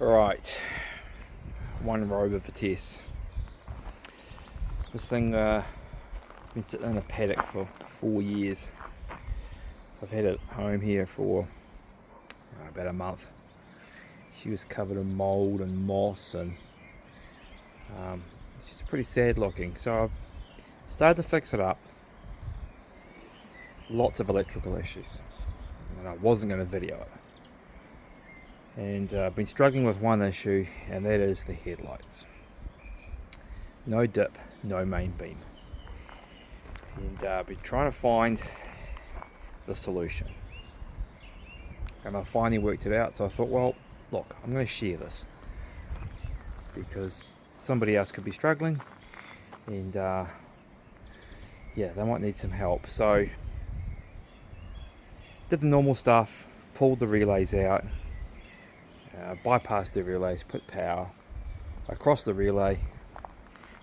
Right, one Rover Vitesse. This thing been sitting in a paddock for 4 years. I've had it home here for about a month. She was covered in mould and moss, and she's pretty sad looking. So I've started to fix it up. Lots of electrical issues, and I wasn't going to video it. And I've been struggling with one issue, and that is the headlights. No dip, no main beam. And I've been trying to find the solution. And I finally worked it out, so I thought, well, look, I'm going to share this. Because somebody else could be struggling, and yeah, they might need some help. So, did the normal stuff, pulled the relays out, bypassed the relays, put power across the relay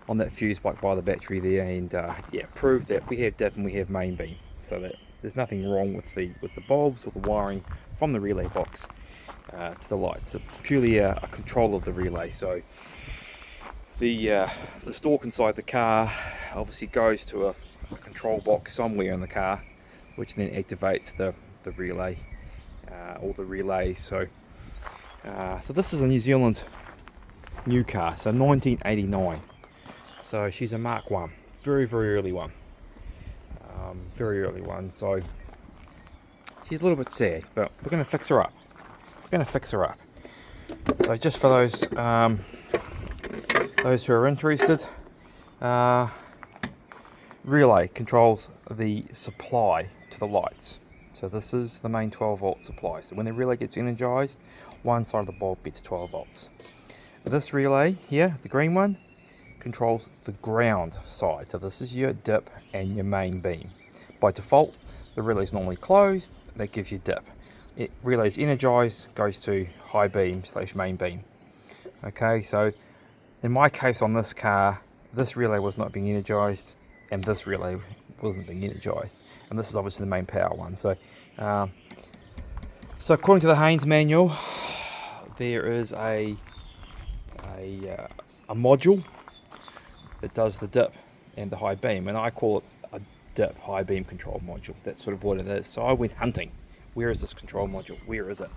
on that fuse box by the battery there, and yeah, proved that we have dip and we have main beam, so that there's nothing wrong with the bulbs or the wiring from the relay box to the lights. It's purely a control of the relay. So the stalk inside the car obviously goes to a control box somewhere in the car, which then activates the relay or the relays. So this is a New Zealand new car, so 1989. So she's a Mark 1, very early one, very early one. So she's a little bit sad, but we're going to fix her up. So just for those who are interested, relay controls the supply to the lights. So this is the main 12 volt supply. So when the relay gets energized, one side of the bulb gets 12 volts. This relay here, the green one, controls the ground side. So this is your dip and your main beam. By default, the relay is normally closed. That gives you dip. It relays energized, goes to high beam / main beam. Okay, so in my case on this car, this relay was not being energized, and this relay wasn't being energized, and this is obviously the main power one. So so according to the Haynes manual, there is a module that does the dip and the high beam, and I call it a dip high beam control module. That's sort of what it is. So I went hunting. Where is this control module? Where is it?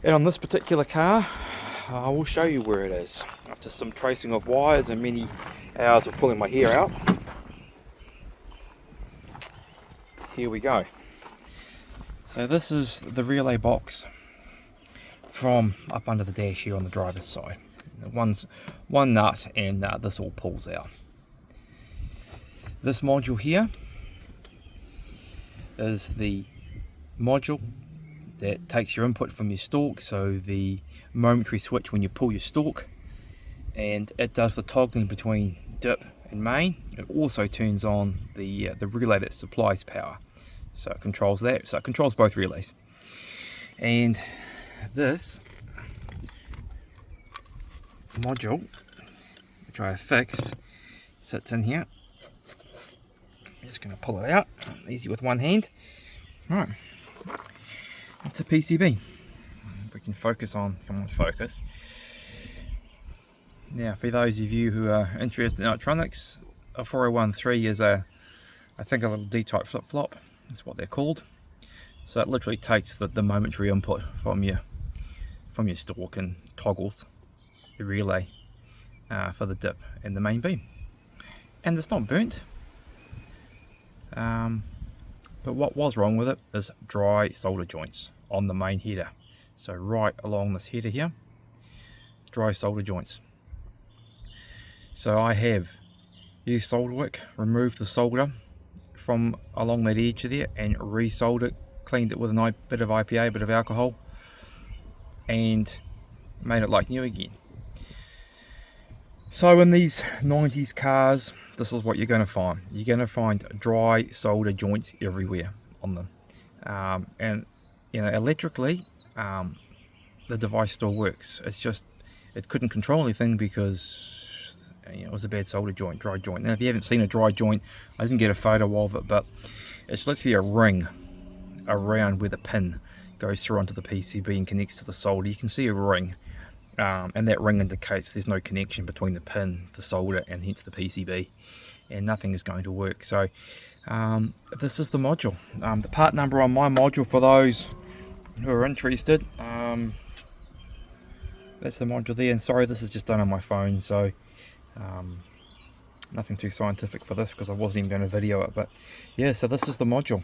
And on this particular car, I will show you where it is. After some tracing of wires and many hours of pulling my hair out, here we go. So this is the relay box from up under the dash here on the driver's side. One nut, and this all pulls out. This module here is the module that takes your input from your stalk, so the momentary switch when you pull your stalk, and it does the toggling between dip and main. It also turns on the relay that supplies power, so it controls that. So it controls both relays. And this module, which I have fixed, sits in here. I'm just going to pull it out, easy with one hand. Right, it's a PCB. If we can focus on, come on, focus. Now, for those of you who are interested in electronics, a 4013 is I think a little D-type flip-flop. That's what they're called. So it literally takes the momentary input from your stalk and toggles the relay for the dip and the main beam. And it's not burnt. But what was wrong with it is dry solder joints on the main header. So right along this header here, dry solder joints. So I have used solder wick, removed the solder from along that edge there, and resoldered it, cleaned it with a bit of IPA, a bit of alcohol, and made it like new again. So in these 90s cars, this is what you're going to find. You're going to find dry solder joints everywhere on them. And you know, electrically, the device still works. It's just, it couldn't control anything because it was a bad solder joint, dry joint. Now if you haven't seen a dry joint, I didn't get a photo of it, but it's literally a ring around where the pin goes through onto the PCB and connects to the solder. You can see a ring, and that ring indicates there's no connection between the pin, the solder, and hence the PCB, and nothing is going to work. So this is the module. The part number on my module, for those who are interested, that's the module there. And sorry, this is just done on my phone, so nothing too scientific for this because I wasn't even going to video it. But yeah, so this is the module.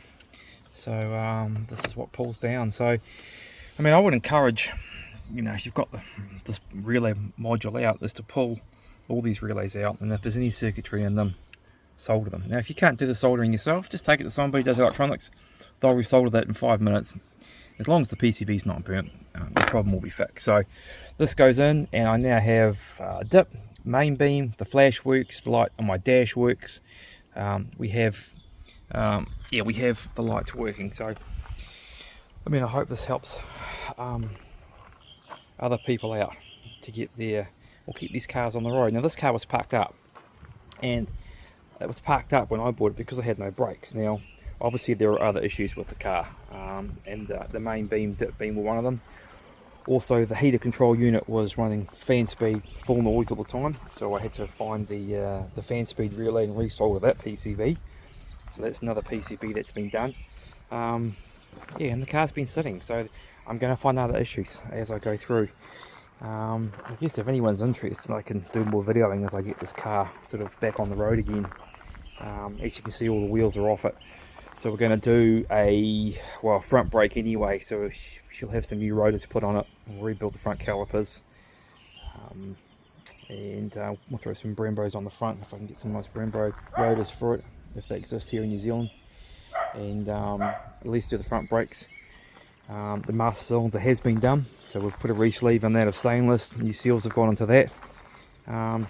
So this is what pulls down. So I mean, I would encourage, you know, if you've got this relay module out, is to pull all these relays out, and if there's any circuitry in them, solder them. Now if you can't do the soldering yourself, just take it to somebody who does electronics. They'll resolder that in 5 minutes. As long as the PCB is not burnt, the problem will be fixed. So this goes in, and I now have dip, main beam, the flash works, the light on my dash works. We have the lights working. So I mean, I hope this helps other people out to get their, or keep these cars on the road. Now this car was parked up, and it was parked up when I bought it because I had no brakes. Now obviously there were other issues with the car, and the main beam, dip beam were one of them. Also the heater control unit was running fan speed, full noise all the time, so I had to find the fan speed relay and resolder that PCB. So that's another PCB that's been done. Yeah, and the car's been sitting, so I'm going to find other issues as I go through. I guess if anyone's interested, I can do more videoing as I get this car sort of back on the road again. As you can see, all the wheels are off it. So we're going to do a, well, front brake anyway, so she'll have some new rotors put on it. We'll rebuild the front calipers. And we'll throw some Brembos on the front, if I can get some nice Brembo rotors for it, if they exist here in New Zealand. And at least do the front brakes. The master cylinder has been done, so we've put a re-sleeve in that of stainless. New seals have gone into that. But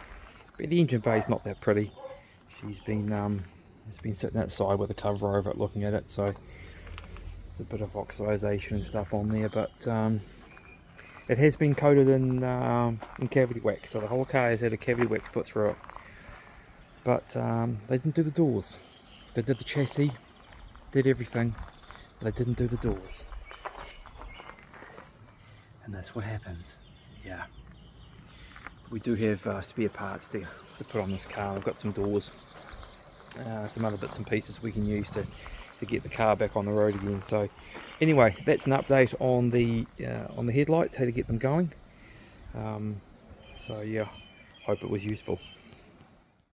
the engine bay is not that pretty. She's been it's been sitting outside with a cover over it, looking at it, so there's a bit of oxidization and stuff on there. But it has been coated in cavity wax, so the whole car has had a cavity wax put through it. But they didn't do the doors. They did the chassis, did everything, but they didn't do the doors. And that's what happens. Yeah. We do have spare parts to put on this car. I've got some doors, some other bits and pieces we can use to get the car back on the road again. So anyway, that's an update on the headlights, how to get them going. So yeah, hope it was useful.